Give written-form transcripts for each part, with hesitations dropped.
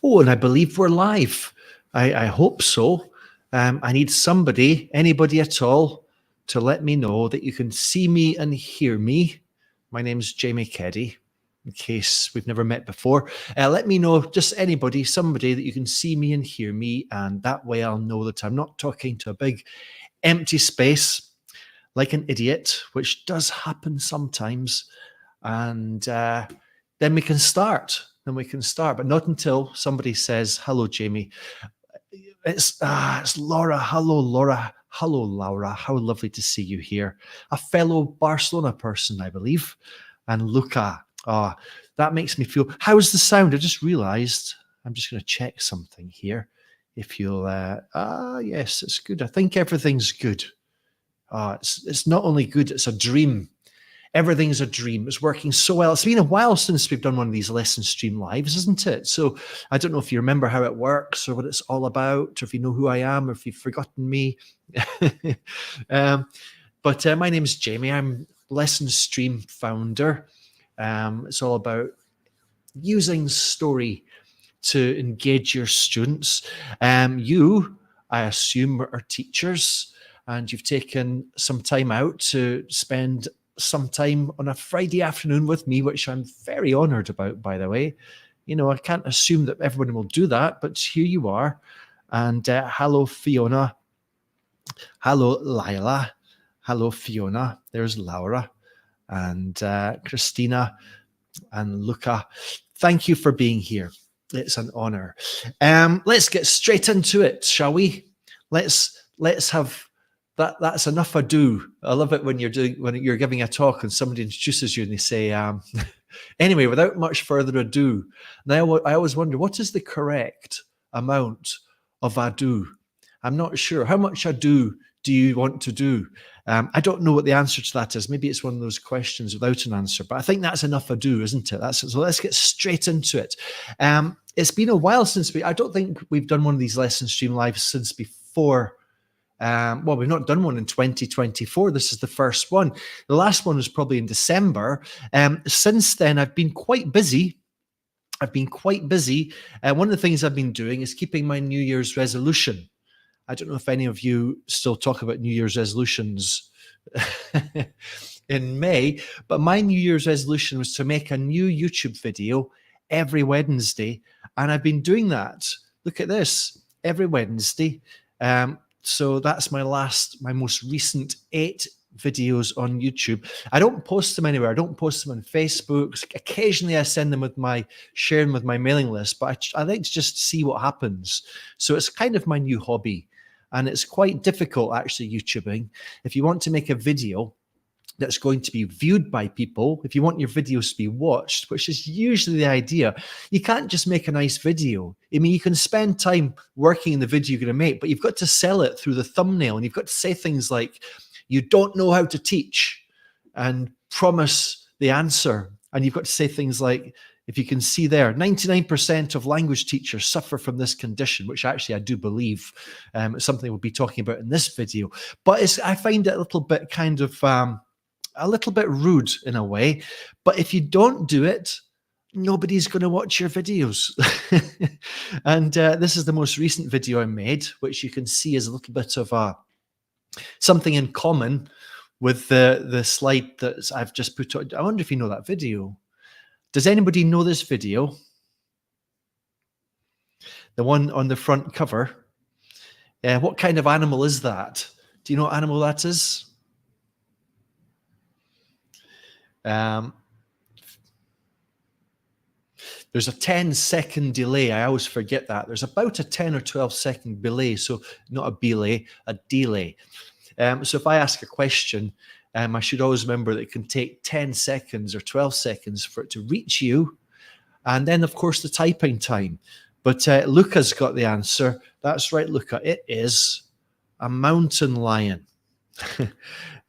Oh, and I believe we're live. I hope so. I need somebody, anybody at all, to let me know that you can see me and hear me. My name's Jamie Keddie, in case we've never met before. Let me know, just anybody, somebody, that you can see me and hear me, and that way I'll know that I'm not talking to a big empty space like an idiot, which does happen sometimes. And then we can start. But not until somebody says, "Hello, Jamie." It's Laura. Hello, Laura. Hello, Laura. How lovely to see you here. A fellow Barcelona person, I believe. And Luca. That makes me feel. How's the sound? I just realized I'm just going to check something here. If you'll, yes, it's good. I think everything's good. It's not only good, it's a dream. Everything's a dream. It's working so well. It's been a while since we've done one of these lesson stream lives, isn't it? So I don't know if you remember how it works or what it's all about, or if you know who I am, or if you've forgotten me. But my name is Jamie. I'm Lesson Stream founder. It's all about using story to engage your students. You, I assume, are teachers, and you've taken some time out to spend some time on a Friday afternoon with me, which I'm very honored about, by the way. You know, I can't assume that everyone will do that, but here you are. And hello, Fiona. Hello, Lila. Hello, Fiona. There's Laura and Christina and Luca. Thank you for being here. It's an honor. Let's get straight into it, shall we? Let's have that. That's enough ado. I love it when you're giving a talk and somebody introduces you and they say, anyway, without much further ado. Now, I always wonder, what is the correct amount of ado? I'm not sure. How much ado do you want to do? I don't know what the answer to that is. Maybe it's one of those questions without an answer, but I think that's enough ado, isn't it? So let's get straight into it. It's been a while since I don't think we've done one of these lesson stream lives since before. Well, we've not done one in 2024. This is the first one. The last one was probably in December. Since then, I've been quite busy. One of the things I've been doing is keeping my New Year's resolution. I don't know if any of you still talk about New Year's resolutions in May, but my New Year's resolution was to make a new YouTube video every Wednesday. And I've been doing that. Look at this, every Wednesday. So that's my most recent 8 videos on YouTube. I don't post them anywhere. I don't post them on Facebook. Occasionally I share them with my mailing list, but I like to just see what happens. So it's kind of my new hobby. And it's quite difficult, actually, YouTubing. If you want to make a video that's going to be viewed by people, if you want your videos to be watched, which is usually the idea, you can't just make a nice video. I mean, you can spend time working in the video you're going to make, but you've got to sell it through the thumbnail. And you've got to say things like, you don't know how to teach, and promise the answer. And you've got to say things like, if you can see there, 99% of language teachers suffer from this condition, which actually I do believe. It's something we'll be talking about in this video. But I find it a little bit kind of, a little bit rude in a way. But if you don't do it, nobody's going to watch your videos. And this is the most recent video I made, which you can see is a little bit of something in common with the slide that I've just put on. I wonder if you know that video. Does anybody know this video? The one on the front cover. What kind of animal is that? Do you know what animal that is? There's a 10-second delay. I always forget that. There's about a 10 or 12-second delay. So not a belay, a delay. So if I ask a question, I should always remember that it can take 10 seconds or 12 seconds for it to reach you. And then, of course, the typing time. But Luca's got the answer. That's right, Luca. It is a mountain lion.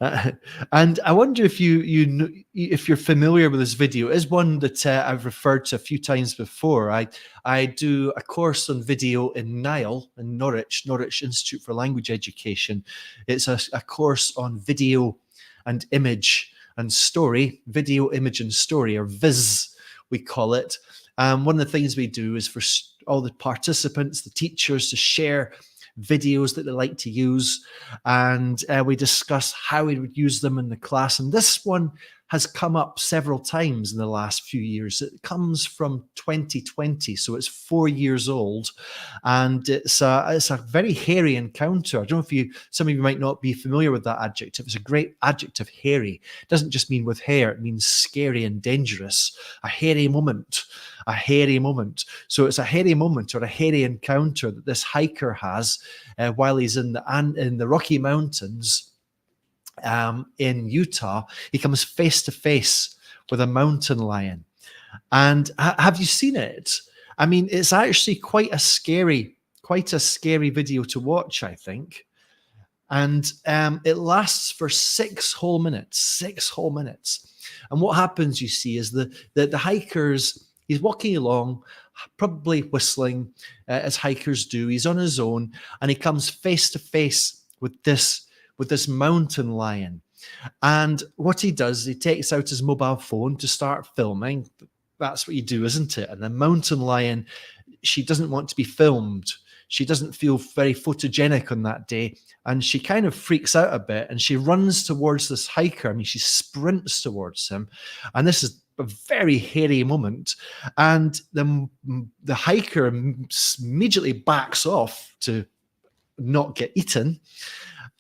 And I wonder if if you're familiar with this video. It is one that I've referred to a few times before. I do a course on video in Niall in Norwich Institute for Language Education. It's a course on video and image and story, video, image, and story, or VIS, we call it. One of the things we do is for all the participants, the teachers, to share videos that they like to use, and we discuss how we would use them in the class. And this one has come up several times in the last few years. It comes from 2020, so it's 4 years old, and it's a very hairy encounter. I don't know if some of you might not be familiar with that adjective. It's a great adjective, hairy. It doesn't just mean with hair, it means scary and dangerous. A hairy moment. A hairy moment. So it's a hairy moment or a hairy encounter that this hiker has while he's in the Rocky Mountains in Utah. He comes face to face with a mountain lion. And have you seen it? I mean, it's actually quite a scary video to watch, I think. And it lasts for 6 whole minutes. 6 whole minutes. And what happens, you see, is the hikers, he's walking along, probably whistling, as hikers do. He's on his own, and he comes face to face with this mountain lion. And what he does, he takes out his mobile phone to start filming. That's what you do, isn't it? And the mountain lion, she doesn't want to be filmed. She doesn't feel very photogenic on that day. And she kind of freaks out a bit, and she runs towards this hiker. I mean, she sprints towards him. And this is a very hairy moment. And the hiker immediately backs off to not get eaten.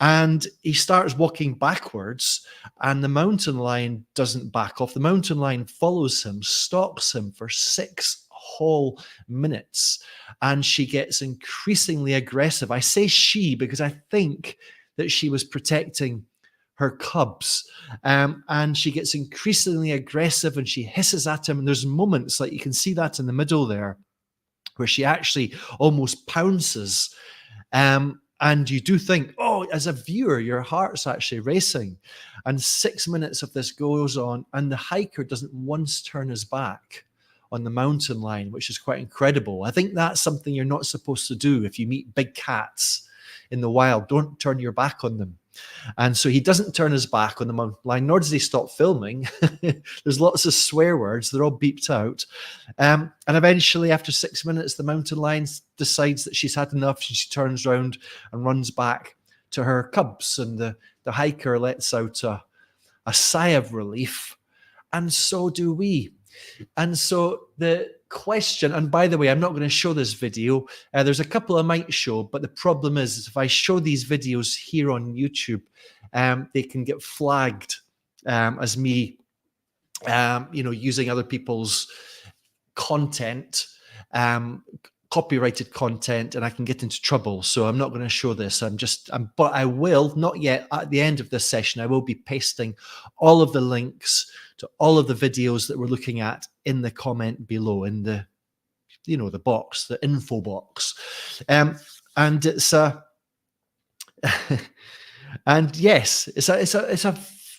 And he starts walking backwards, and the mountain lion doesn't back off. The mountain lion follows him, stalks him for 6 whole minutes, and she gets increasingly aggressive. I say she because I think that she was protecting her cubs, and she gets increasingly aggressive, and she hisses at him. And there's moments, like you can see that in the middle there, where she actually almost pounces. And you do think, oh, as a viewer, your heart's actually racing. And 6 minutes of this goes on, and the hiker doesn't once turn his back on the mountain lion, which is quite incredible. I think that's something you're not supposed to do if you meet big cats in the wild. Don't turn your back on them. And so he doesn't turn his back on the mountain lion, nor does he stop filming. There's lots of swear words. They're all beeped out. And eventually, after 6 minutes, the mountain lion decides that she's had enough, and she turns around and runs back to her cubs. And the hiker lets out a sigh of relief. And so do we. And so the question, and by the way, I'm not going to show this video. There's a couple I might show, but the problem is if I show these videos here on YouTube, they can get flagged as me, using other people's content, copyrighted content, and I can get into trouble. So I'm not going to show this. But I will, not yet, at the end of this session, I will be pasting all of the links to all of the videos that we're looking at in the comment below, in the, the box, the info box. And it's and yes, it's a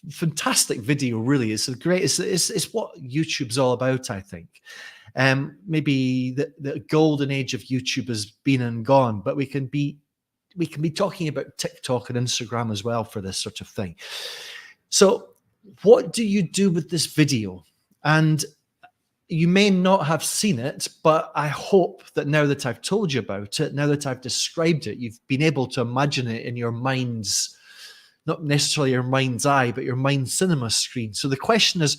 fantastic video, really. It's what YouTube's all about, I think. Maybe the golden age of YouTube has been and gone, but we can be talking about TikTok and Instagram as well for this sort of thing. So what do you do with this video? And you may not have seen it, but I hope that now that I've told you about it, now that I've described it, you've been able to imagine it in your mind's, not necessarily your mind's eye, but your mind's cinema screen. So the question is,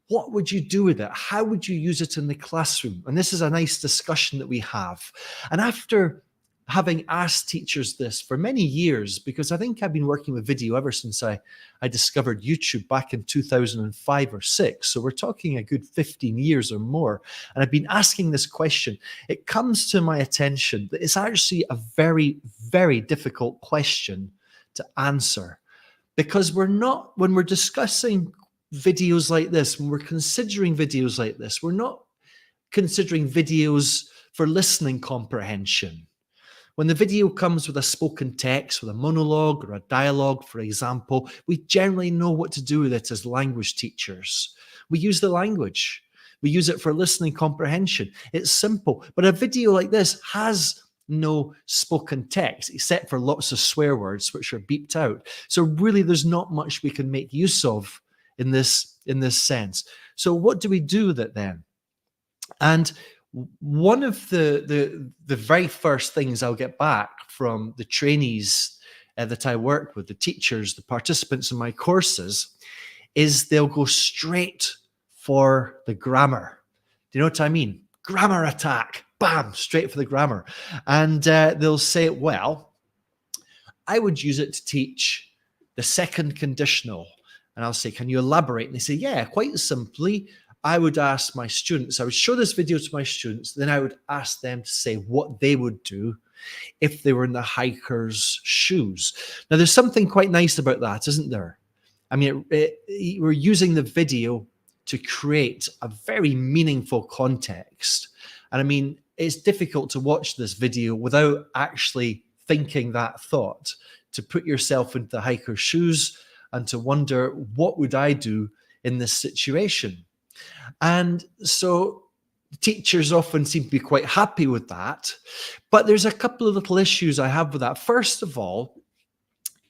what would you do with it? How would you use it in the classroom? And this is a nice discussion that we have. And after having asked teachers this for many years, because I think I've been working with video ever since I discovered YouTube back in 2005 or 6. So we're talking a good 15 years or more. And I've been asking this question. It comes to my attention that it's actually a very, very difficult question to answer, because when we're discussing videos like this, when we're considering videos like this, we're not considering videos for listening comprehension. When the video comes with a spoken text, with a monologue or a dialogue, for example, we generally know what to do with it as language teachers. We use the language. We use it for listening comprehension. It's simple. But a video like this has no spoken text, except for lots of swear words, which are beeped out. So really, there's not much we can make use of in this sense. So what do we do with it then? And one of the very first things I'll get back from the trainees that I work with, the teachers, the participants in my courses, is they'll go straight for the grammar. Do you know what I mean? Grammar attack, bam, straight for the grammar. And they'll say, well, I would use it to teach the second conditional. And I'll say, can you elaborate? And they say, yeah, quite simply, I would ask my students, I would show this video to my students, then I would ask them to say what they would do if they were in the hiker's shoes. Now, there's something quite nice about that, isn't there? I mean, we're using the video to create a very meaningful context. And I mean, it's difficult to watch this video without actually thinking that thought, to put yourself into the hiker's shoes and to wonder, what would I do in this situation? And so teachers often seem to be quite happy with that. But there's a couple of little issues I have with that. First of all,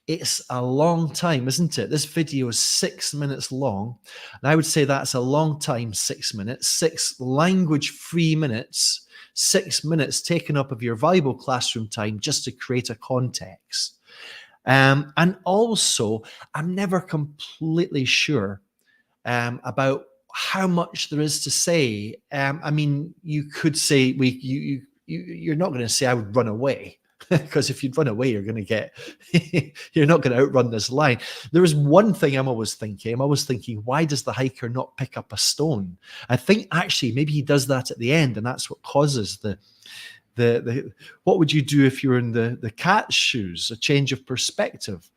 it's a long time, isn't it? This video is 6 minutes long. And I would say that's a long time, 6 minutes, 6 language-free minutes, 6 minutes taken up of your valuable classroom time just to create a context. And also, I'm never completely sure about how much there is to say. I mean, you could say you're not going to say I would run away, because if you'd run away, you're going to get you're not going to outrun this line. There is one thing I'm always thinking, why does the hiker not pick up a stone? I think actually maybe he does that at the end, and that's what causes the what would you do if you were in the cat's shoes? A change of perspective.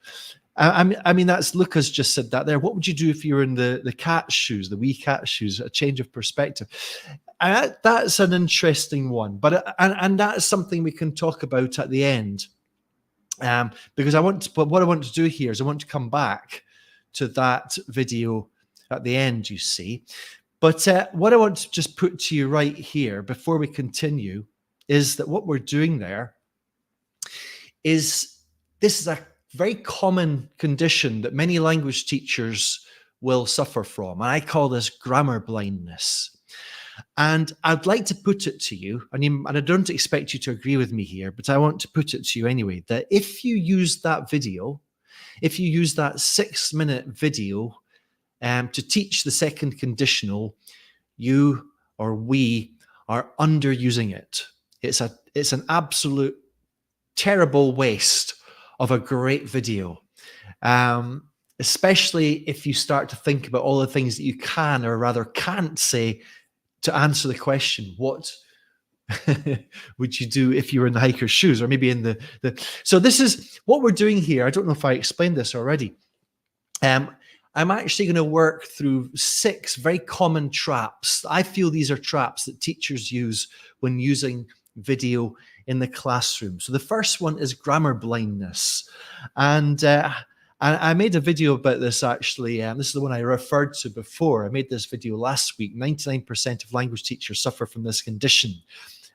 I mean, that's Lucas just said that there. What would you do if you were in the cat's shoes, the wee cat's shoes? A change of perspective. That's an interesting one, but and that's something we can talk about at the end, because but what I want to do here is I want to come back to that video at the end, you see. But what I want to just put to you right here before we continue is that what we're doing there is, this is a very common condition that many language teachers will suffer from. And I call this grammar blindness. And I'd like to put it to you, and I don't expect you to agree with me here, but I want to put it to you anyway, that if you use that video, if you use that 6-minute video to teach the second conditional, you or we are underusing it. It's an absolute terrible waste of a great video, especially if you start to think about all the things that you can or rather can't say to answer the question, what would you do if you were in the hiker's shoes, or maybe in the so this is what we're doing here. I don't know if I explained this already. I'm actually going to work through 6 very common traps. I feel these are traps that teachers use when using video in the classroom. So the first one is grammar blindness. And I made a video about this actually. This is the one I referred to before. I made this video last week. 99% of language teachers suffer from this condition.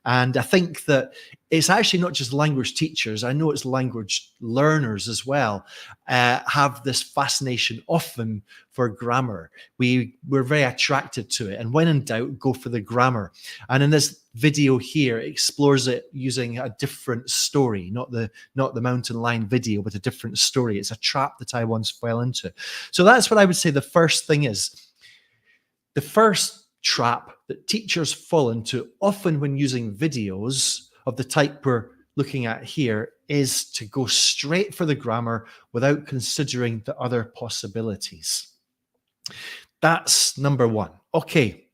And I think that it's actually not just language teachers. I know it's language learners as well, have this fascination often for grammar. We're very attracted to it. And when in doubt, go for the grammar. And in this video here, it explores it using a different story, not the mountain lion video, but a different story. It's a trap that I once fell into. So that's what I would say the first thing is. The first trap that teachers fall into often when using videos of the type we're looking at here is to go straight for the grammar without considering the other possibilities. That's number one. Okay.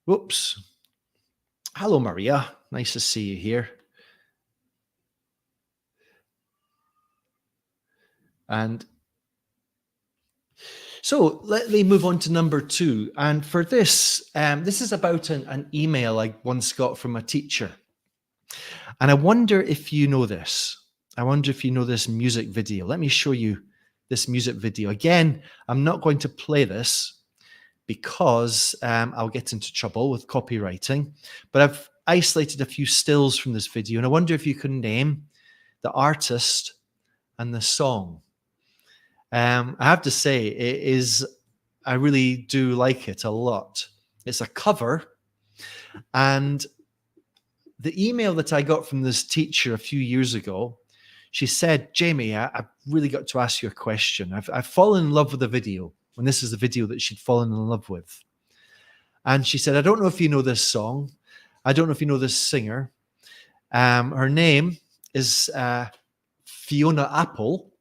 Whoops. Hello, Maria. Nice to see you here. And so let me move on to number 2. And for this, this is about an email I once got from a teacher. And I wonder if you know this. I wonder if you know this music video. Let me show you this music video. Again, I'm not going to play this because I'll get into trouble with copywriting. But I've isolated a few stills from this video. And I wonder if you can name the artist and the song. I have to say, I really do like it a lot. It's a cover. And the email that I got from this teacher a few years ago, she said, Jamie, I've really got to ask you a question. I've fallen in love with the video. And this is the video that she'd fallen in love with. And she said, I don't know if you know this song. I don't know if you know this singer. Her name is Fiona Apple.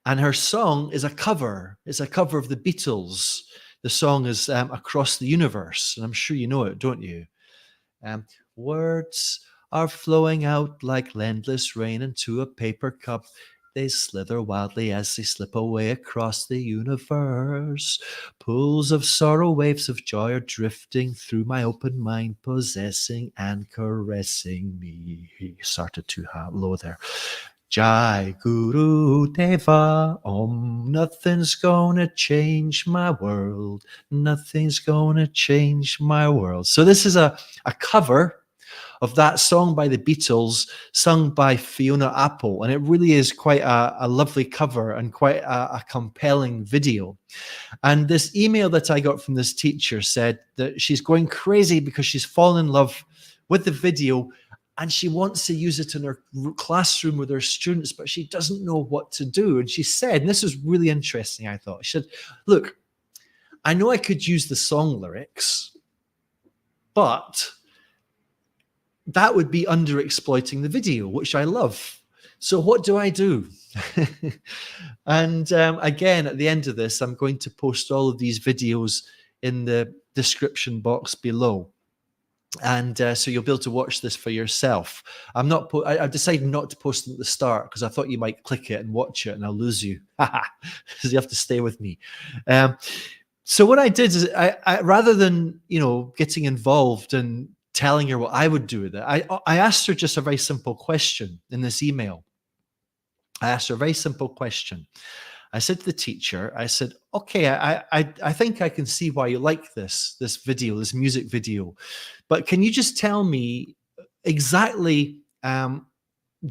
And her song is a cover. It's a cover of the Beatles. The song is Across the Universe. And I'm sure you know it, don't you? Words are flowing out like endless rain into a paper cup. They slither wildly as they slip away across the universe. Pools of sorrow, waves of joy are drifting through my open mind, possessing and caressing me. He started too low there. Jai Guru Deva Om. Nothing's gonna change my world. Nothing's gonna change my world. So this is a cover of that song by the Beatles, sung by Fiona Apple. And it really is quite a lovely cover and quite a compelling video. And this email that I got from this teacher said that she's going crazy because she's fallen in love with the video and she wants to use it in her classroom with her students, but she doesn't know what to do. And she said, and this was really interesting, I thought, she said, look, I know I could use the song lyrics, but that would be under-exploiting the video, which I love. So what do I do? And again, at the end of this, I'm going to post all of these videos in the description box below. And so you'll be able to watch this for yourself. I've decided not to post them at the start because I thought you might click it and watch it and I'll lose you. Because you have to stay with me. So what I did is I rather than, getting involved and telling her what I would do with it, I asked her just a very simple question in this email. I asked her a very simple question. I said to the teacher, I said, okay, I think I can see why you like this video, this music video, but can you just tell me exactly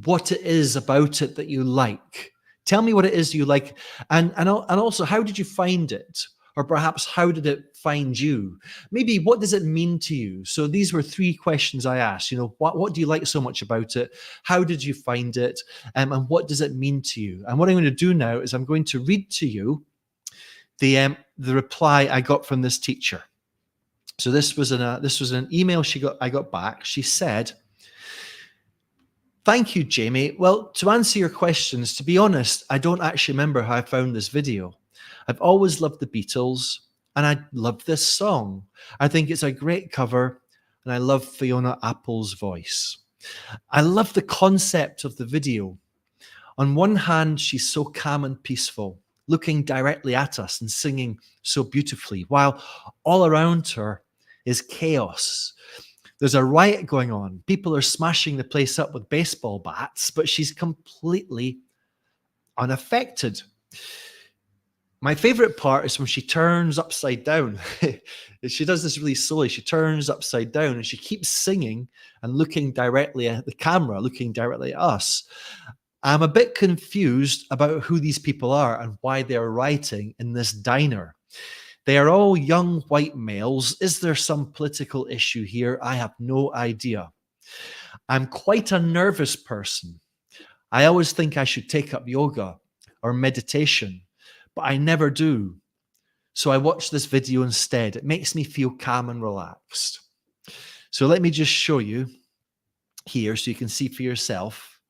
what it is about it that you like? Tell me what it is you like, and also, how did you find it? Or perhaps, how did it find you? Maybe, what does it mean to you? So these were 3 questions I asked. What do you like so much about it? How did you find it? And what does it mean to you? And what I'm going to do now is I'm going to read to you the reply I got from this teacher. So this was an email I got back. She said, "Thank you, Jamie. Well, to answer your questions, to be honest, I don't actually remember how I found this video. I've always loved the Beatles, and I love this song. I think it's a great cover, and I love Fiona Apple's voice. I love the concept of the video. On one hand, she's so calm and peaceful, looking directly at us and singing so beautifully, while all around her is chaos. There's a riot going on. People are smashing the place up with baseball bats, but she's completely unaffected. My favorite part is when she turns upside down. She does this really slowly. She turns upside down and she keeps singing and looking directly at the camera, looking directly at us. I'm a bit confused about who these people are and why they're writing in this diner. They are all young white males. Is there some political issue here? I have no idea. I'm quite a nervous person. I always think I should take up yoga or meditation, but I never do. So I watch this video instead. It makes me feel calm and relaxed." So let me just show you here so you can see for yourself.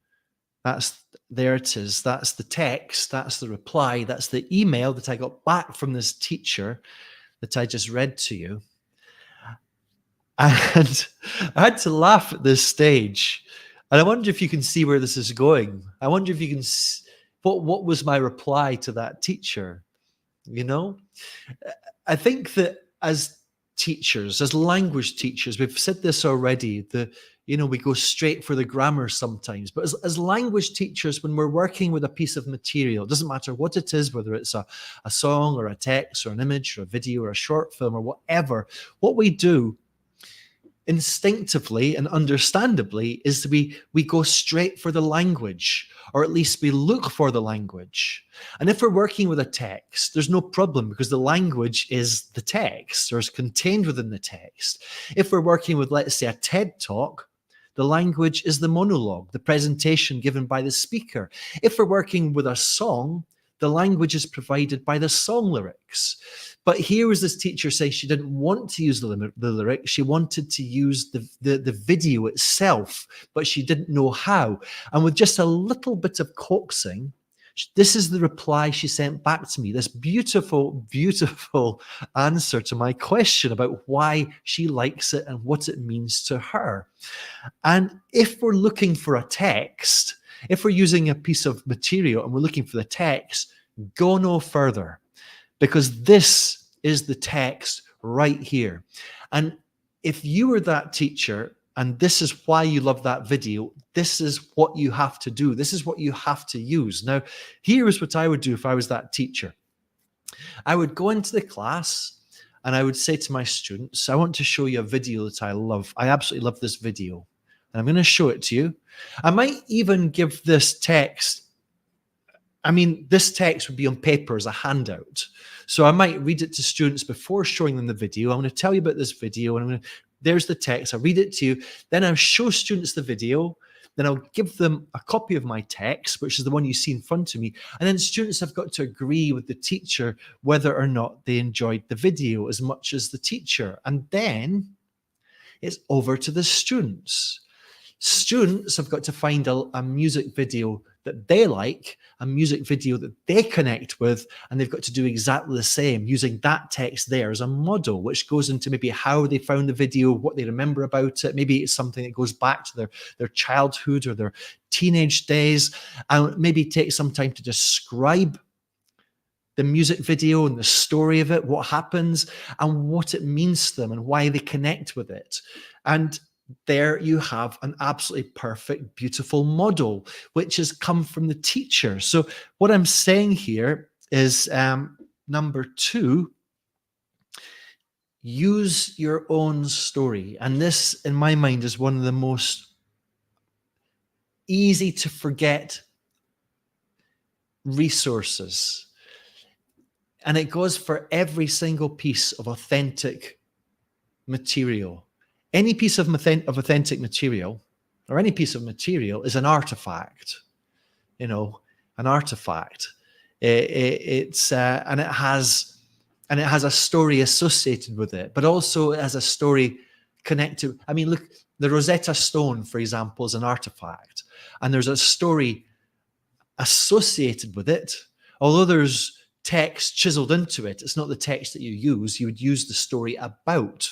There it is. That's the text. That's the reply. That's the email that I got back from this teacher that I just read to you. And I had to laugh at this stage. And I wonder if you can see where this is going. I wonder if you can see what was my reply to that teacher. I think that as teachers, as language teachers, we've said this already, we go straight for the grammar sometimes, but as language teachers, when we're working with a piece of material, it doesn't matter what it is, whether it's a song or a text or an image or a video or a short film or whatever, what we do instinctively and understandably is that we go straight for the language, or at least we look for the language. And if we're working with a text, there's no problem because the language is the text or is contained within the text. If we're working with, let's say, a TED talk, the language is the monologue, the presentation given by the speaker. If we're working with a song, the language is provided by the song lyrics. But here was this teacher saying she didn't want to use the lyrics. She wanted to use the video itself, but she didn't know how. And with just a little bit of coaxing, this is the reply she sent back to me, this beautiful, beautiful answer to my question about why she likes it and what it means to her. And if we're looking for a text, if we're using a piece of material and we're looking for the text, go no further, because this is the text right here. And if you were that teacher and this is why you love that video, this is what you have to do. This is what you have to use. Now, here is what I would do if I was that teacher. I would go into the class and I would say to my students, I want to show you a video that I love. I absolutely love this video. And I'm going to show it to you. I might even give this text. I mean, this text would be on paper as a handout. So I might read it to students before showing them the video. I'm going to tell you about this video, and there's the text. I'll read it to you. Then I'll show students the video. Then I'll give them a copy of my text, which is the one you see in front of me. And then students have got to agree with the teacher whether or not they enjoyed the video as much as the teacher. And then it's over to the students. Students have got to find a music video that they like, a music video that they connect with, and they've got to do exactly the same using that text there as a model, which goes into maybe how they found the video, what they remember about it. Maybe it's something that goes back to their childhood or their teenage days, and maybe take some time to describe the music video and the story of it, what happens and what it means to them and why they connect with it. And there you have an absolutely perfect, beautiful model, which has come from the teacher. So what I'm saying here is number 2, use your own story. And this, in my mind, is one of the most easy to forget resources. And it goes for every single piece of authentic material. Any piece of authentic material, or any piece of material, is an artifact. You know, an artifact. It's and it has a story associated with it, but also it has a story connected. I mean, look, the Rosetta Stone, for example, is an artifact, and there's a story associated with it. Although there's text chiseled into it, it's not the text that you use. You would use the story about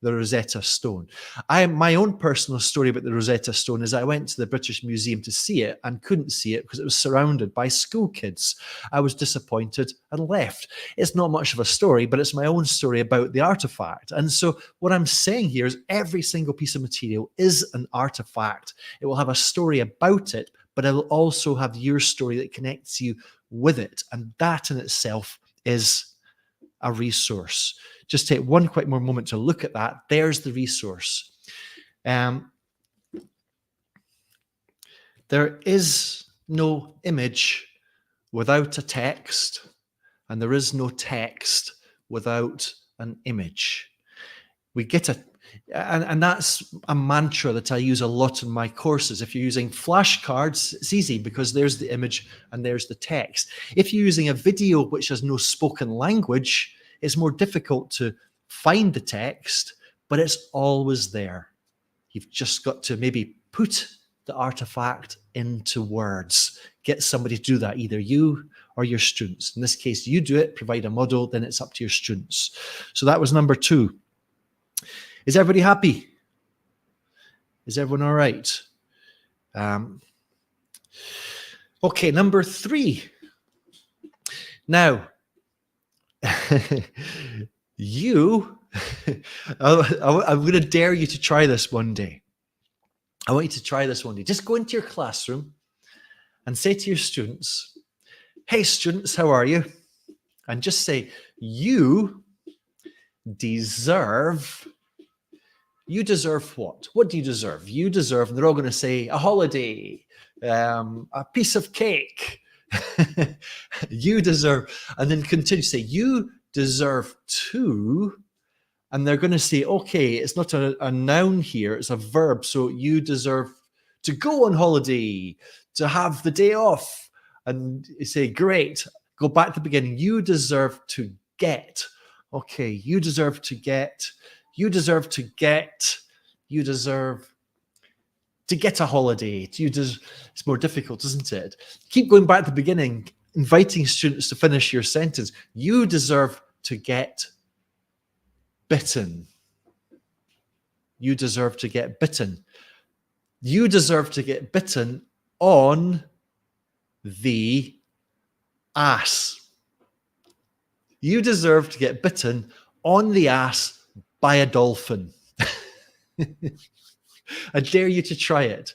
the Rosetta Stone. My own personal story about the Rosetta Stone is I went to the British Museum to see it and couldn't see it because it was surrounded by school kids. I was disappointed and left. It's not much of a story, but it's my own story about the artifact. And so what I'm saying here is every single piece of material is an artifact. It will have a story about it, but it will also have your story that connects you with it. And that in itself is a resource. Just take one quick more moment to look at that. There's the resource. There is no image without a text, and there is no text without an image. We get and that's a mantra that I use a lot in my courses. If you're using flashcards, it's easy because there's the image and there's the text. If you're using a video which has no spoken language, it's more difficult to find the text, but it's always there. You've just got to maybe put the artifact into words. Get somebody to do that, either you or your students. In this case, you do it, provide a model, then it's up to your students. So that was number 2. Is everybody happy? Is everyone all right? Okay, number 3. Now, I'm going to dare you to try this one day. I want you to try this one day. Just go into your classroom and say to your students, "Hey students, how are you?" And just say, you deserve You deserve what? What do you deserve? You deserve, and they're all going to say, a holiday, a piece of cake. You deserve, and then continue to say, you deserve to, and they're going to say, okay, it's not a noun here, it's a verb. So you deserve to go on holiday, to have the day off. And you say, great, go back to the beginning. You deserve to get. Okay, you deserve to get, you deserve to get, you deserve to get a holiday. It's more difficult, isn't it? Keep going back to the beginning, inviting students to finish your sentence. You deserve to get bitten. You deserve to get bitten. You deserve to get bitten on the ass. You deserve to get bitten on the ass by a dolphin. I dare you to try it.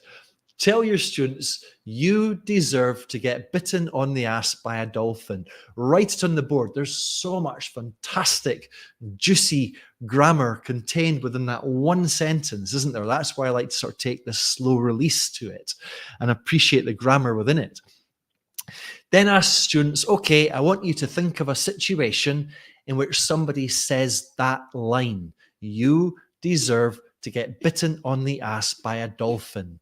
Tell your students, you deserve to get bitten on the ass by a dolphin. Write it on the board. There's so much fantastic, juicy grammar contained within that one sentence, isn't there? That's why I like to sort of take this slow release to it and appreciate the grammar within it. Then ask students, okay, I want you to think of a situation in which somebody says that line. You deserve to get bitten on the ass by a dolphin.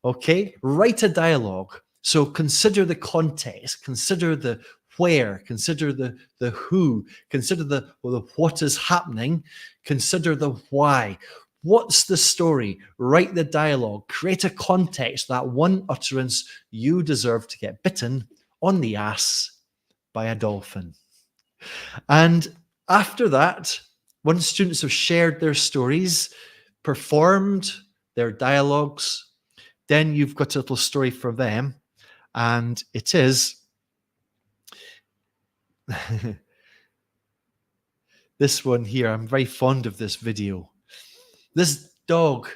Okay, write a dialogue. So consider the context, consider the where, consider the who, consider the what is happening, consider the why. What's the story? Write the dialogue, create a context, that one utterance, you deserve to get bitten on the ass by a dolphin. And after that, once students have shared their stories, performed their dialogues, then you've got a little story for them, and it is this one here. I'm very fond of this video. This dog,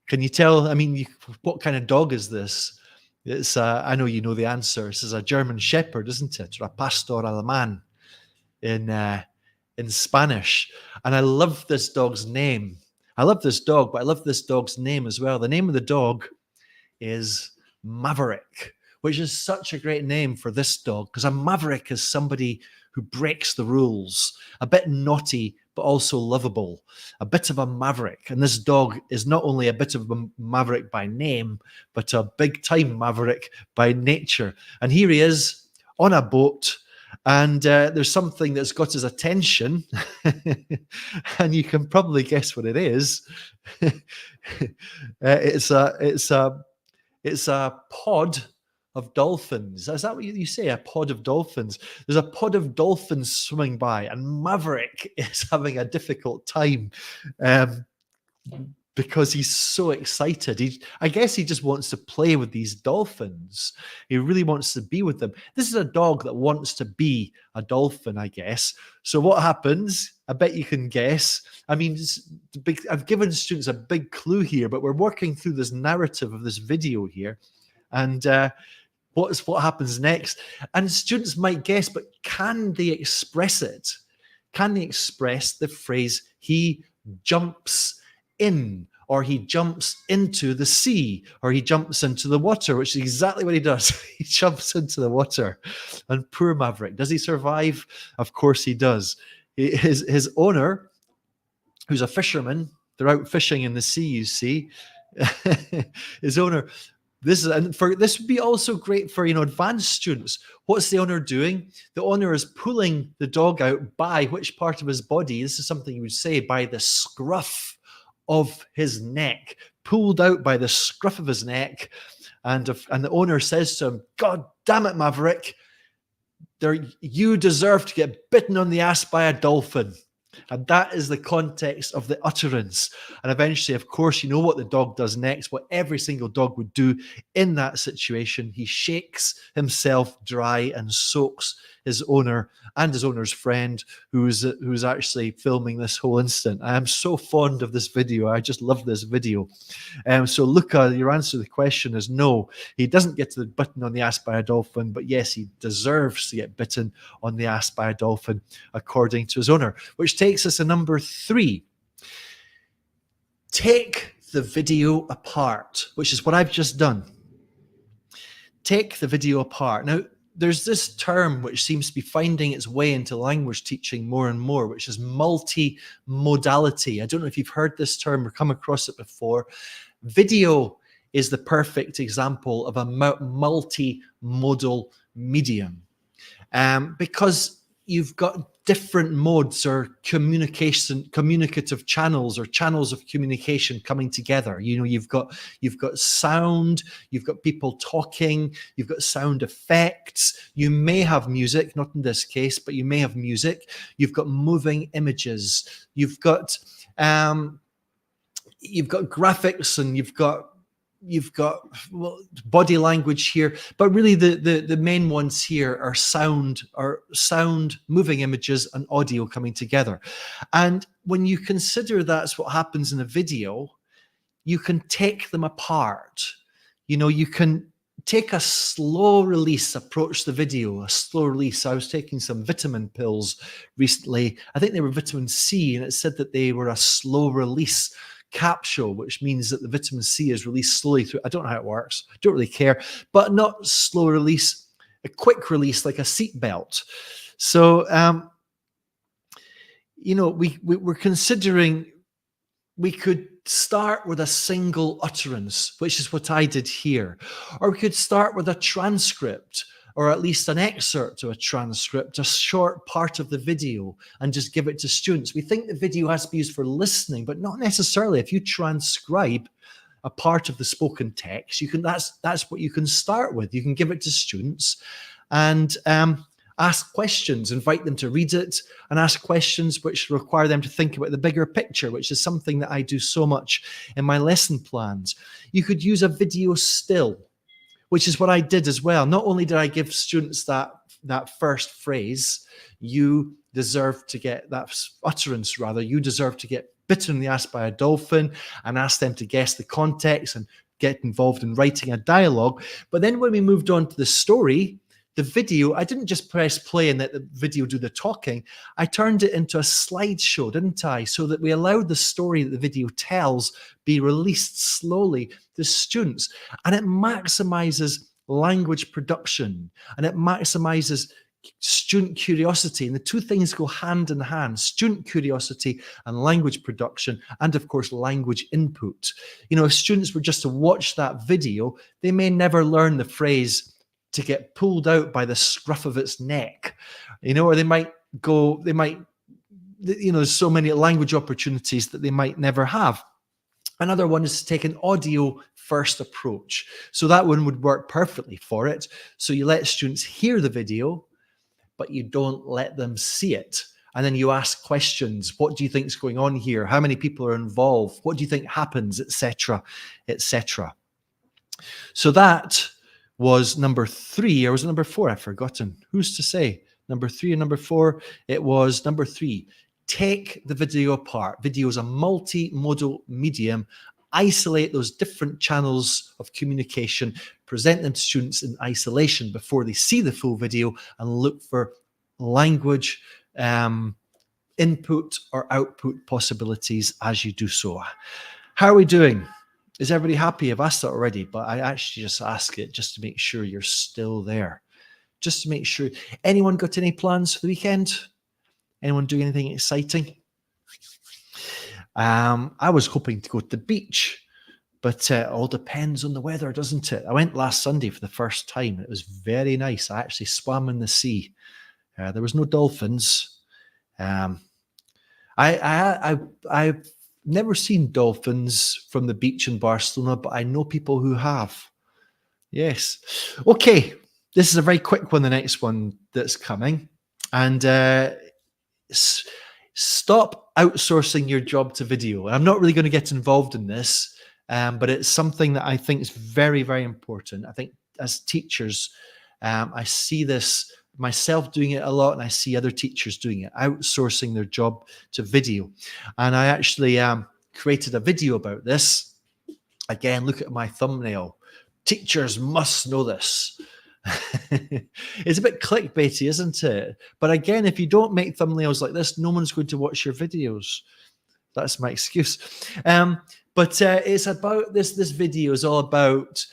can you tell? I mean, what kind of dog is this? It's I know you know the answer. This is a German Shepherd, isn't it? Or a Pastor Alemán in Spanish. And I love this dog's name. I love this dog, but I love this dog's name as well. The name of the dog is Maverick, which is such a great name for this dog, because a maverick is somebody who breaks the rules, a bit naughty, but also lovable, a bit of a maverick. And this dog is not only a bit of a maverick by name, but a big time maverick by nature. And here he is on a boat, and there's something that's got his attention, and you can probably guess what it is. It's a pod of dolphins. Is that what you say? A pod of dolphins. There's a pod of dolphins swimming by, and Maverick is having a difficult time because he's so excited. I guess he just wants to play with these dolphins. He really wants to be with them. This is a dog that wants to be a dolphin, I guess. So what happens? I bet you can guess. I mean, I've given students a big clue here, but we're working through this narrative of this video here. And what happens next? And students might guess, but can they express it? Can they express the phrase, he jumps in, or he jumps into the sea, or he jumps into the water, which is exactly what he does. He jumps into the water. And poor Maverick, does he survive? Of course he does. His owner, who's a fisherman, they're out fishing in the sea, you see. His owner, this would be also great for advanced students. What's the owner doing? The owner is pulling the dog out by which part of his body? This is something you would say, by the scruff of his neck, pulled out by the scruff of his neck, and the owner says to him, "God damn it, Maverick! You deserve to get bitten on the ass by a dolphin." And that is the context of the utterance. And eventually, of course, you know what the dog does next, what every single dog would do in that situation. He shakes himself dry and soaks his owner and his owner's friend, who's actually filming this whole incident. I am so fond of this video. I just love this video. So Luca, your answer to the question is no. He doesn't get to the bitten on the ass by a dolphin, but yes, he deserves to get bitten on the ass by a dolphin, according to his owner, which takes us to number 3. take the video apart, which is what I've just done. Take the video apart. Now, there's this term which seems to be finding its way into language teaching more and more, which is multimodality. I don't know if you've heard this term or come across it before. Video is the perfect example of a multimodal medium, because you've got different modes or communicative channels or channels of communication coming together. You know, you've got sound, you've got people talking, you've got sound effects. You may have music, not in this case, but you may have music. You've got moving images. You've got graphics, and you've got body language here, but really the main ones here are sound, moving images, and audio coming together. And when you consider that's what happens in a video, you can take them apart. You know, you can take a slow release approach to the video, a slow release. I was taking some vitamin pills recently. I think they were vitamin C, and it said that they were a slow release capsule, which means that the vitamin C is released slowly through. I don't know how it works. Don't really care, but not slow release, a quick release like a seat belt. So, you know, we're considering we could start with a single utterance, which is what I did here, or we could start with a transcript, or at least an excerpt of a transcript, a short part of the video, and just give it to students. We think the video has to be used for listening, but not necessarily. If you transcribe a part of the spoken text, you can. That's what you can start with. You can give it to students and ask questions, invite them to read it, and ask questions which require them to think about the bigger picture, which is something that I do so much in my lesson plans. You could use a video still, which is what I did as well. Not only did I give students that first phrase, you deserve to get that utterance, rather, you deserve to get bitten in the ass by a dolphin, and ask them to guess the context and get involved in writing a dialogue. But then when we moved on to the story, the video, I didn't just press play and let the video do the talking. I turned it into a slideshow, didn't I? So that we allowed the story that the video tells be released slowly to students. And it maximizes language production, and it maximizes student curiosity. And the two things go hand in hand: student curiosity and language production, and of course, language input. You know, if students were just to watch that video, they may never learn the phrase "to get pulled out by the scruff of its neck," you know, or they might, you know, there's so many language opportunities that they might never have. Another one is to take an audio first approach. So that one would work perfectly for it. So you let students hear the video, but you don't let them see it. And then you ask questions. What do you think is going on here? How many people are involved? What do you think happens, etc., etc. So that was number 3, or was it number 4? I've forgotten. Who's to say? Number 3 and number 4? It was number 3. Take the video apart. Video is a multimodal medium. Isolate those different channels of communication. Present them to students in isolation before they see the full video, and look for language input or output possibilities as you do so. How are we doing? Is everybody happy? I've asked that already, but I actually just ask it just to make sure you're still there. Just to make sure. Anyone got any plans for the weekend? Anyone doing anything exciting? I was hoping to go to the beach, but it all depends on the weather, doesn't it? I went last Sunday for the first time. It was very nice. I actually swam in the sea. There was no dolphins. I've never seen dolphins from the beach in Barcelona, but I know people who have. Yes. Okay. This is a very quick one, the next one that's coming. And stop outsourcing your job to video. I'm not really going to get involved in this, but it's something that I think is very, very important. I think as teachers, I see this myself doing it a lot, and I see other teachers doing it, outsourcing their job to video. And I actually created a video about this. Again, look at my thumbnail. Teachers must know this. It's a bit clickbaity, isn't it? But again, if you don't make thumbnails like this, no one's going to watch your videos. That's my excuse. But But it's about this video is all about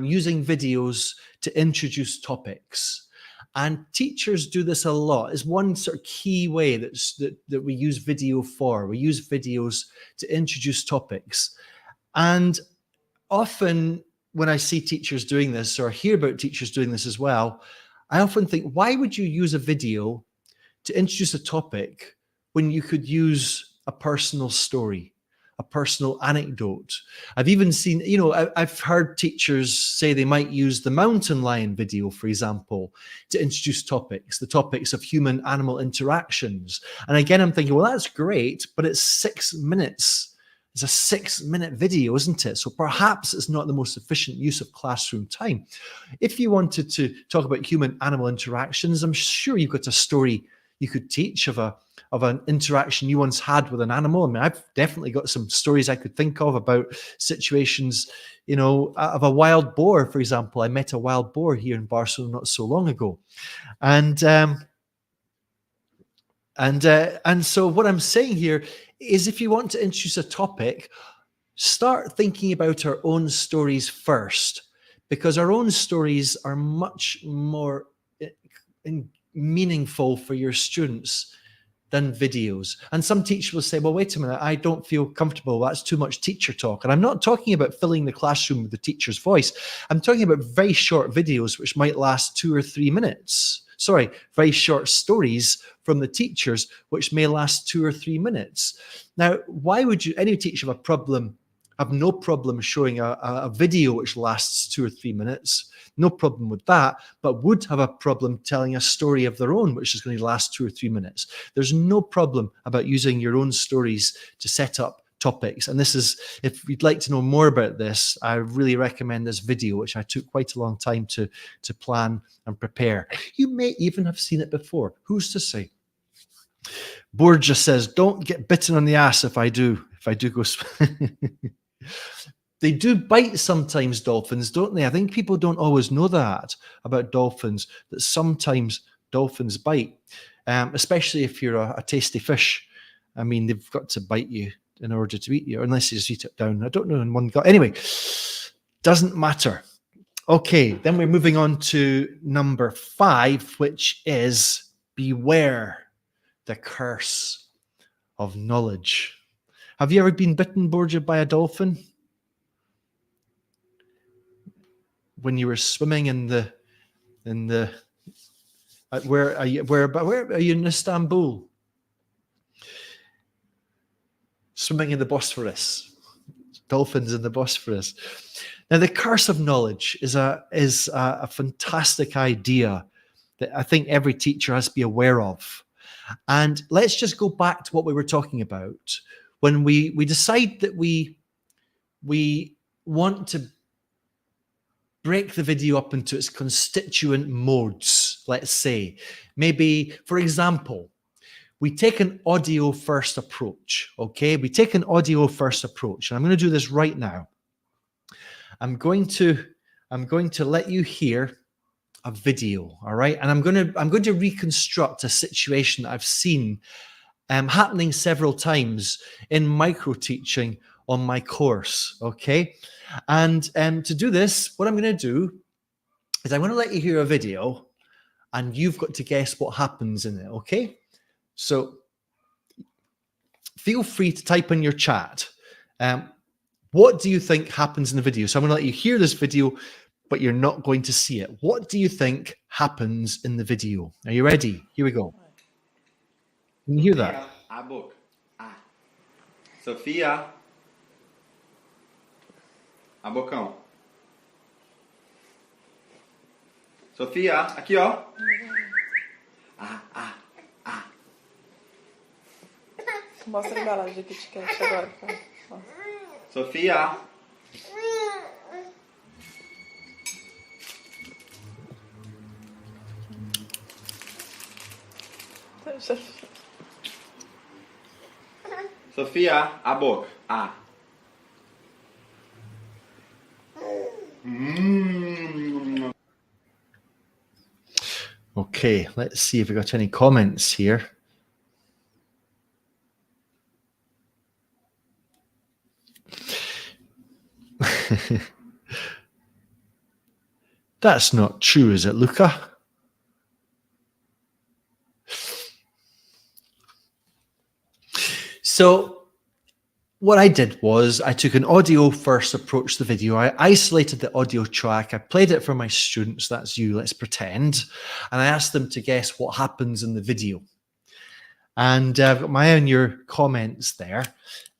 using videos to introduce topics. And teachers do this a lot. It's one sort of key way that we use video for. We use videos to introduce topics. And often when I see teachers doing this, or hear about teachers doing this as well, I often think, why would you use a video to introduce a topic when you could use a personal story, a personal anecdote? I've even seen, I've heard teachers say they might use the mountain lion video, for example, to introduce topics, the topics of human-animal interactions. And again, I'm thinking, well, that's great, but it's 6 minutes. It's a 6-minute video, isn't it? So perhaps it's not the most efficient use of classroom time. If you wanted to talk about human-animal interactions, I'm sure you've got a story you could teach of an interaction you once had with an animal. I mean, I've definitely got some stories I could think of about situations, of a wild boar, for example. I met a wild boar here in Barcelona not so long ago. And so what I'm saying here is, if you want to introduce a topic, start thinking about our own stories first, because our own stories are much more meaningful for your students than videos. And some teachers will say, well, wait a minute, I don't feel comfortable. That's too much teacher talk. And I'm not talking about filling the classroom with the teacher's voice. I'm talking about very short videos, which might last 2 or 3 minutes. Sorry, very short stories from the teachers, which may last 2 or 3 minutes. Now, why would any teacher have no problem showing a video which lasts 2 or 3 minutes? No problem with that, but would have a problem telling a story of their own, which is going to last 2 or 3 minutes. There's no problem about using your own stories to set up topics. And this is, if you'd like to know more about this, I really recommend this video, which I took quite a long time to plan and prepare. You may even have seen it before. Who's to say? Borja says, don't get bitten on the ass if I do go. They do bite sometimes, dolphins, don't they? I think people don't always know that about dolphins, that sometimes dolphins bite, especially if you're a tasty fish. I mean, they've got to bite you in order to eat you, unless you just eat it down. I don't know in one go. Anyway, doesn't matter. Okay, then we're moving on to number 5, which is beware the curse of knowledge. Have you ever been bitten, Borja, by a dolphin? When you were swimming where are you in Istanbul? Swimming in the Bosphorus. Dolphins in the Bosphorus. Now, the curse of knowledge is a fantastic idea that I think every teacher has to be aware of. And let's just go back to what we were talking about. When we decide that we want to break the video up into its constituent modes, let's say. Maybe, for example, we take an audio first approach, okay? We take an audio first approach. And I'm going to do this right now. I'm going to let you hear a video, all right? And I'm going to reconstruct a situation that I've seen happening several times in micro teaching on my course, okay? And to do this, what I'm going to do is I'm going to let you hear a video, and you've got to guess what happens in it, okay? So feel free to type in your chat. What do you think happens in the video? So I'm going to let you hear this video, but you're not going to see it. What do you think happens in the video? Are you ready? Here we go. Can you hear that? A boca. A. Sofia. A bocão. Sofia, aqui ó. A. Mostra a embalagem de Kit Kat agora. Sofia. Sofia, a boca. A. Okay, let's see if we got any comments here. That's not true, is it, Luca? So what I did was I took an audio first approach to the video. I isolated the audio track. I played it for my students. That's you, let's pretend. And I asked them to guess what happens in the video. And I've got my eye on your comments there.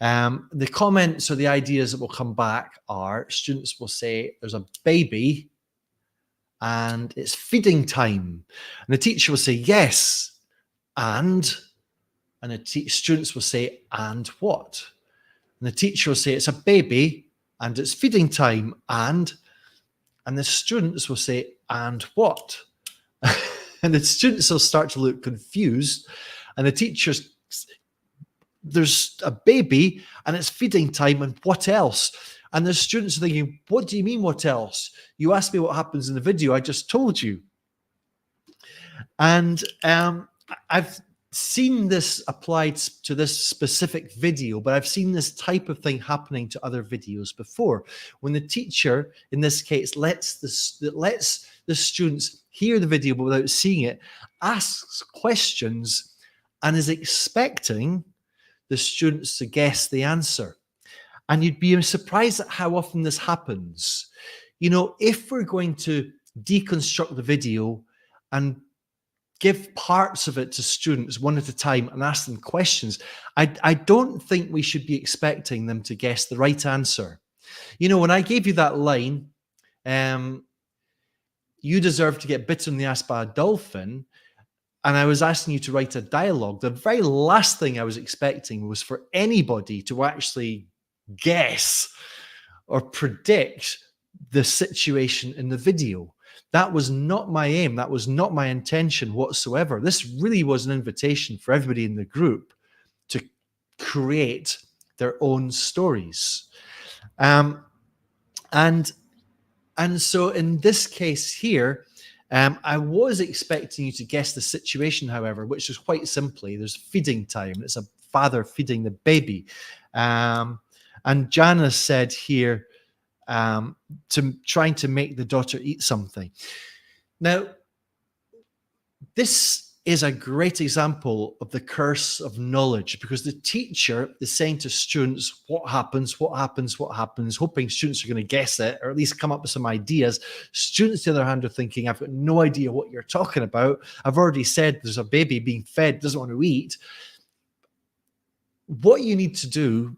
The comments or the ideas that will come back are students will say there's a baby and it's feeding time. And the teacher will say yes, and the students will say, and what? And the teacher will say it's a baby and it's feeding time, and the students will say, and what? And the students will start to look confused, and the teachers, there's a baby and it's feeding time, and what else? And the students are thinking, what do you mean, what else? You asked me what happens in the video, I just told you. And I've seen this applied to this specific video, but I've seen this type of thing happening to other videos before. When the teacher, in this case, lets the students hear the video but without seeing it, asks questions and is expecting the students to guess the answer. And you'd be surprised at how often this happens. You know, if we're going to deconstruct the video and give parts of it to students one at a time and ask them questions, I don't think we should be expecting them to guess the right answer. You know, when I gave you that line, you deserve to get bitten in the ass by a dolphin, and I was asking you to write a dialogue, the very last thing I was expecting was for anybody to actually guess or predict the situation in the video. That was not my aim. That was not my intention whatsoever. This really was an invitation for everybody in the group to create their own stories. And so in this case here, I was expecting you to guess the situation, however, which is quite simply, there's feeding time. It's a father feeding the baby. And Janice said here, trying to make the daughter eat something. Now, this is a great example of the curse of knowledge, because the teacher is saying to students, what happens, hoping students are going to guess it, or at least come up with some ideas. Students, on the other hand, are thinking, I've got no idea what you're talking about. I've already said there's a baby being fed, doesn't want to eat. What you need to do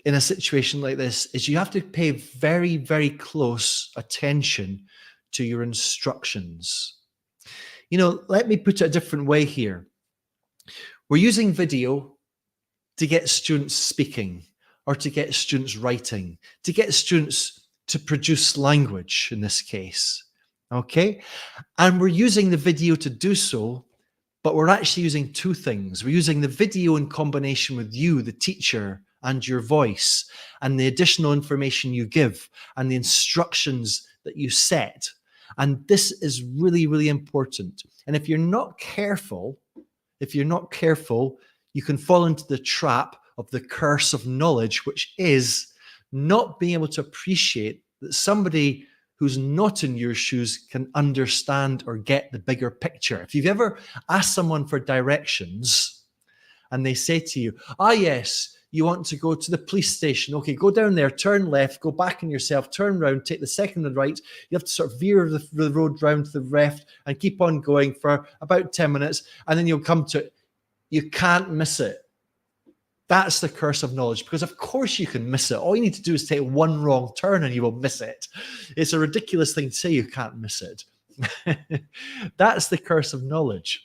in a situation like this is you have to pay very, very close attention to your instructions. You know, let me put it a different way here. We're using video to get students speaking, or to get students writing, to get students to produce language in this case, okay? And we're using the video to do so, but we're actually using two things. We're using the video in combination with you, the teacher, and your voice, and the additional information you give, and the instructions that you set. And this is really, really important. And if you're not careful, you can fall into the trap of the curse of knowledge, which is not being able to appreciate that somebody who's not in your shoes can understand or get the bigger picture. If you've ever asked someone for directions and they say to you, yes, you want to go to the police station. Okay, go down there, turn left, go back on yourself, turn round, take the second on the right. You have to sort of veer the road round to the left and keep on going for about 10 minutes, and then you'll come to it. You can't miss it. That's the curse of knowledge, because of course you can miss it. All you need to do is take one wrong turn and you will miss it. It's a ridiculous thing to say you can't miss it. That's the curse of knowledge.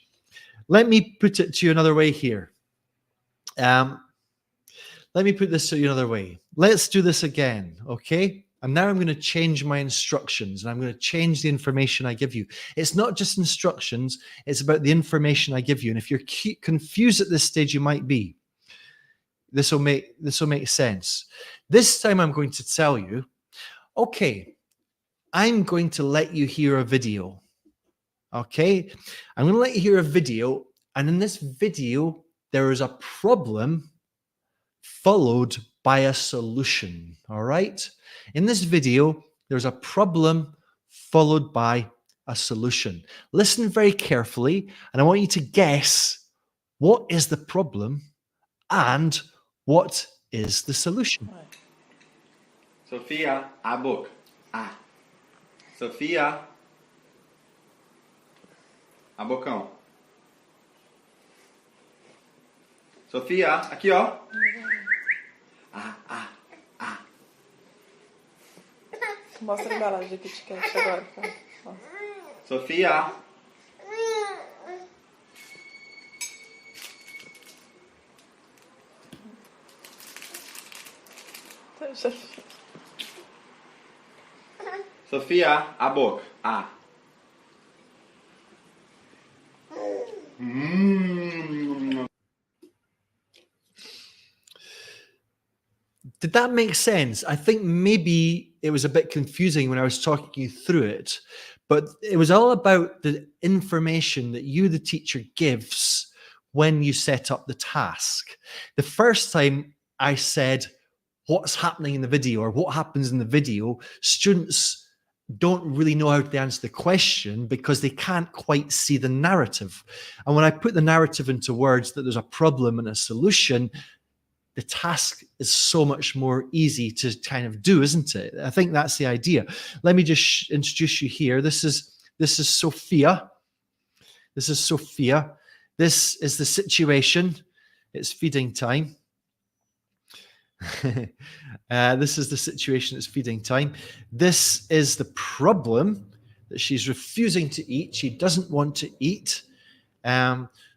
Let me put it to you another way here. Let me put this to you another way. Let's do this again, okay? And now I'm going to change my instructions, and I'm going to change the information I give you. It's not just instructions, it's about the information I give you. And if you're confused at this stage, you might be. This will make sense. This time I'm going to tell you, okay, I'm going to let you hear a video, okay? I'm going to let you hear a video, and in this video, there is a problem followed by a solution, all right? In this video, there's a problem followed by a solution. Listen very carefully, and I want you to guess what is the problem and what is the solution. Sofia, a boca. A. Sofia. A bocão. Sofia, aqui ó. A. Mostra a embalagem de Kit Kat agora. Mostra. Sofia. Sofia, a boca. A. Did that make sense? I think maybe it was a bit confusing when I was talking you through it, but it was all about the information that you, the teacher, gives when you set up the task. The first time I said what's happening in the video or what happens in the video, students don't really know how to answer the question because they can't quite see the narrative. And when I put the narrative into words that there's a problem and a solution, the task is so much more easy to kind of do, isn't it? I think that's the idea. Let me just introduce you here. This is Sophia. This is Sophia. This is the situation. It's feeding time. This is the situation. It's feeding time. This is the problem that she's refusing to eat. She doesn't want to eat.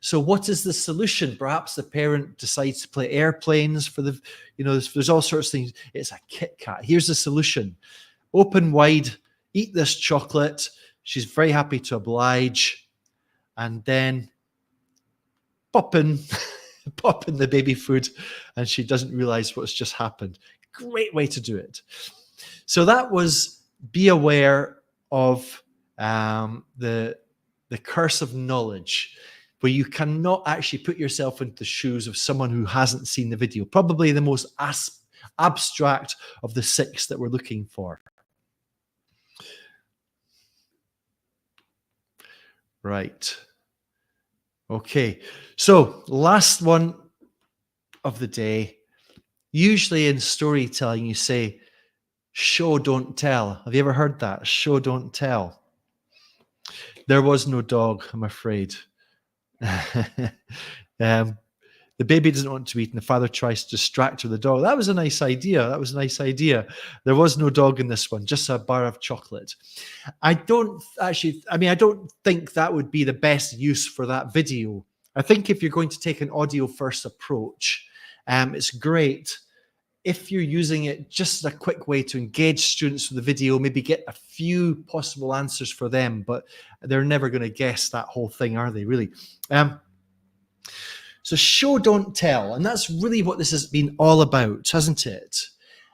So what is the solution? Perhaps the parent decides to play airplanes for the, there's all sorts of things. It's a Kit Kat. Here's the solution. Open wide, eat this chocolate. She's very happy to oblige. And then pop in the baby food, and she doesn't realize what's just happened. Great way to do it. So that was be aware of the curse of knowledge, where you cannot actually put yourself into the shoes of someone who hasn't seen the video. Probably the most abstract of the 6 that we're looking for. Right. Okay. So last one of the day. Usually in storytelling, you say, show, don't tell. Have you ever heard that? Show, don't tell. There was no dog, I'm afraid. The baby doesn't want to eat, and the father tries to distract her with the dog. That was a nice idea. There was no dog in this one, just a bar of chocolate. I don't think that would be the best use for that video. I think if you're going to take an audio first approach, it's great if you're using it just as a quick way to engage students with the video, maybe get a few possible answers for them, but they're never going to guess that whole thing, are they, really? So show, don't tell. And that's really what this has been all about, hasn't it?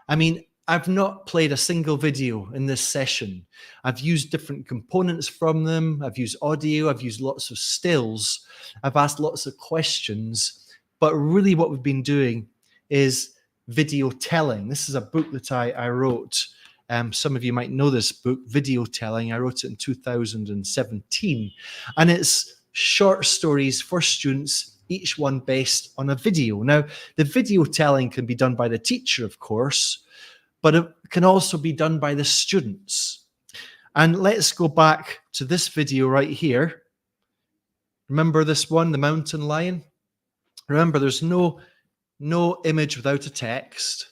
I mean, I've not played a single video in this session. I've used different components from them. I've used audio. I've used lots of stills. I've asked lots of questions. But really what we've been doing is video telling. This is a book that I wrote. Some of you might know this book, Video Telling. I wrote it in 2017. And it's short stories for students, each one based on a video. Now, the video telling can be done by the teacher, of course, but it can also be done by the students. And let's go back to this video right here. Remember this one, the mountain lion? Remember, there's no image without a text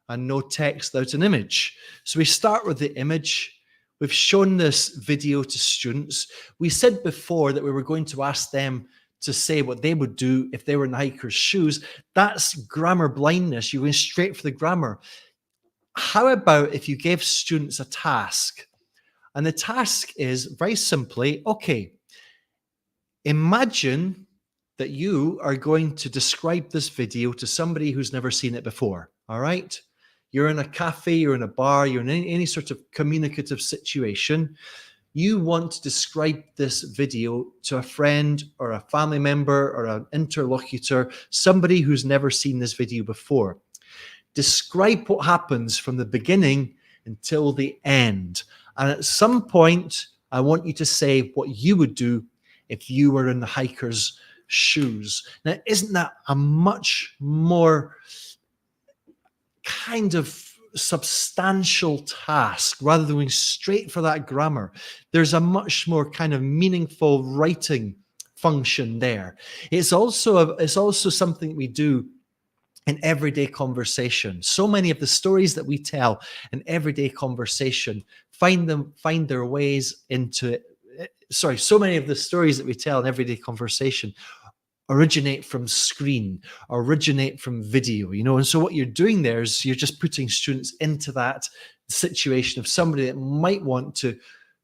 and no text without an image. So we start with the image. We've shown this video to students. We said before that we were going to ask them to say what they would do if they were in the hiker's shoes. That's grammar blindness. You're going straight for the grammar. How about if you gave students a task? And the task is very simply, okay, imagine that you are going to describe this video to somebody who's never seen it before, all right? You're in a cafe, you're in a bar, you're in any sort of communicative situation. You want to describe this video to a friend or a family member or an interlocutor, somebody who's never seen this video before. describe what happens from the beginning until the end. And at some point, I want you to say what you would do if you were in the hiker's shoes. Now, isn't that a much more kind of substantial task rather than going straight for that grammar? There's a much more kind of meaningful writing function there. It's also something we do in everyday conversation. So many of the stories that we tell in everyday conversation find their ways into so many of the stories that we tell in everyday conversation originate from screen, originate from video, and so what you're doing there is you're just putting students into that situation of somebody that might want to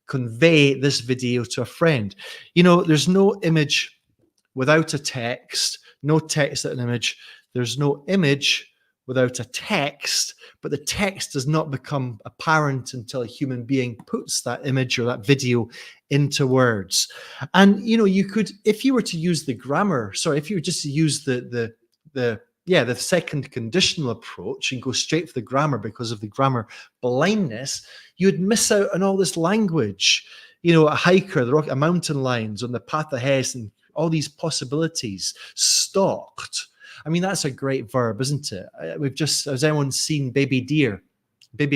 convey this video to a friend. There's no image without a text, no text without an image. There's no image without a text, but the text does not become apparent until a human being puts that image or that video into words. And you could, if you were to use the grammar, if you were just to use the second conditional approach and go straight for the grammar because of the grammar blindness, you'd miss out on all this language. A hiker, a mountain lions on the path ahead, and all these possibilities. Stalked. I mean, that's a great verb, isn't it? Has anyone seen Baby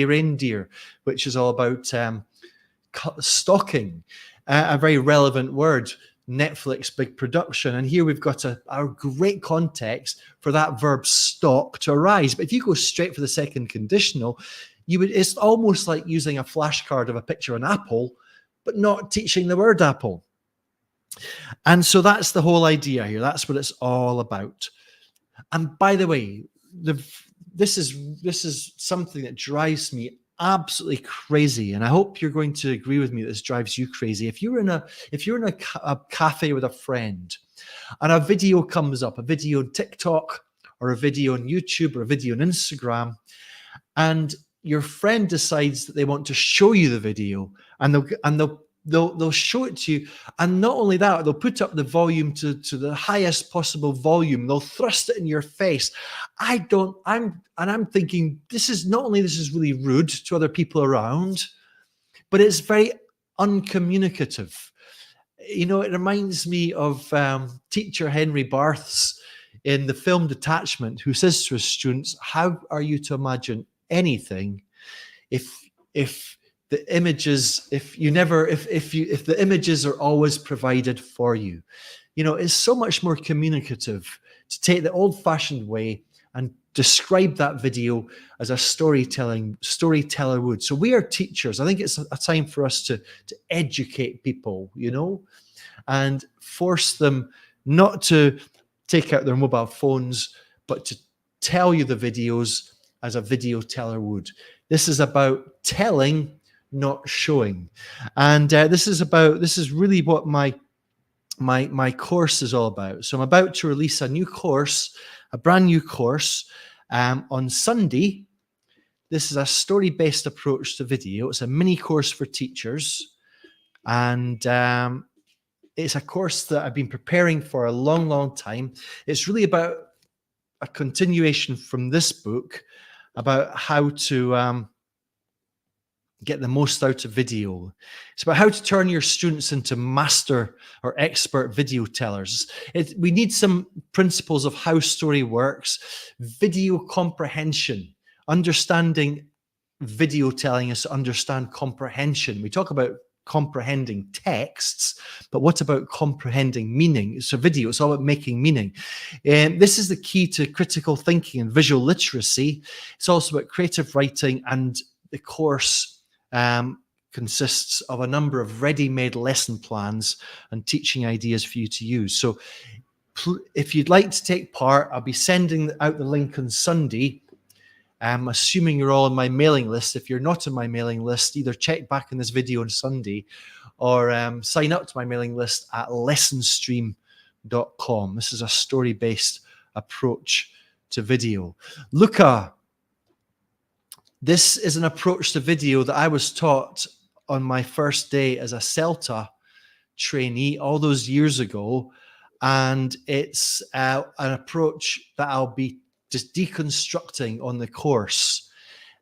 Reindeer, which is all about stalking, a very relevant word, Netflix big production. And here we've got a great context for that verb stalk to arise. But if you go straight for the second conditional, it's almost like using a flashcard of a picture of an apple, but not teaching the word apple. And so that's the whole idea here. That's what it's all about. And by the way, this is something that drives me absolutely crazy, and I hope you're going to agree with me that this drives you crazy. If you're in a cafe with a friend, and a video comes up, a video on TikTok or a video on YouTube or a video on Instagram, and your friend decides that they want to show you the video, and they'll show it to you, and not only that, they'll put up the volume to the highest possible volume. They'll thrust it in your face. I'm thinking, this is really rude to other people around, but it's very uncommunicative. It reminds me of teacher Henry Barths in the film Detachment, who says to his students, "How are you to imagine anything if the images, if the images are always provided for you?" It's so much more communicative to take the old-fashioned way and describe that video as a storyteller would. So we are teachers. I think it's a time for us to educate people, and force them not to take out their mobile phones, but to tell you the videos as a video teller would. This is about telling, not showing. And this is really what my course is all about. So I'm about to release a brand new course on Sunday. This is a story-based approach to video. It's a mini course for teachers, and it's a course that I've been preparing for a long, long time. It's really about a continuation from this book about how to get the most out of video. It's about how to turn your students into master or expert video tellers. We need some principles of how story works. Video comprehension. Understanding video telling is to understand comprehension. We talk about comprehending texts, but what about comprehending meaning? So video, it's all about making meaning. And this is the key to critical thinking and visual literacy. It's also about creative writing, and the course consists of a number of ready-made lesson plans and teaching ideas for you to use. So if you'd like to take part, I'll be sending out the link on Sunday. Assuming you're all on my mailing list. If you're not on my mailing list, either check back in this video on Sunday or sign up to my mailing list at lessonstream.com. This is a story-based approach to video. Luca. This is an approach to video that I was taught on my first day as a CELTA trainee all those years ago. And it's an approach that I'll be just deconstructing on the course,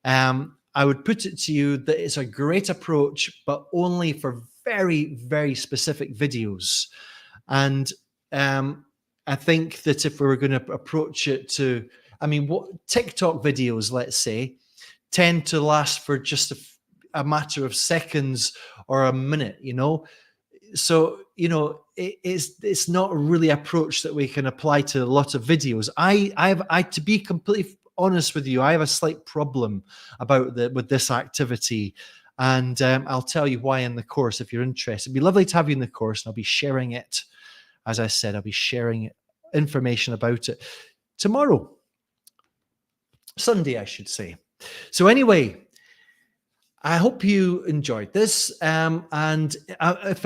I would put it to you that it's a great approach, but only for very, very specific videos. And I think that if we were going to approach it to, I mean, what TikTok videos, let's say, tend to last for just a matter of seconds or a minute, you know. So, you know, it's not really an approach that we can apply to a lot of videos. I to be completely honest with you, I have a slight problem with this activity, and I'll tell you why in the course if you're interested. It'd be lovely to have you in the course, and I'll be sharing it. As I said, I'll be sharing information about it tomorrow, Sunday, I should say. So anyway, I hope you enjoyed this. And if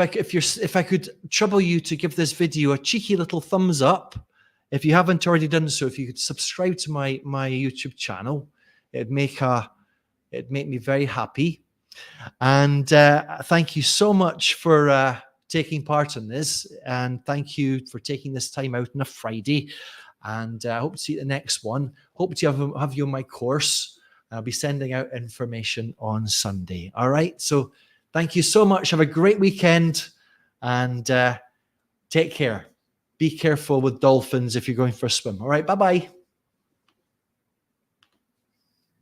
I could trouble you to give this video a cheeky little thumbs up, if you haven't already done so, if you could subscribe to my YouTube channel, it'd make me very happy. And thank you so much for taking part in this, and thank you for taking this time out on a Friday. And I hope to see you at the next one. Hope to have you on my course. I'll be sending out information on Sunday. All right. So thank you so much. Have a great weekend, and take care. Be careful with dolphins if you're going for a swim. All right. Bye-bye.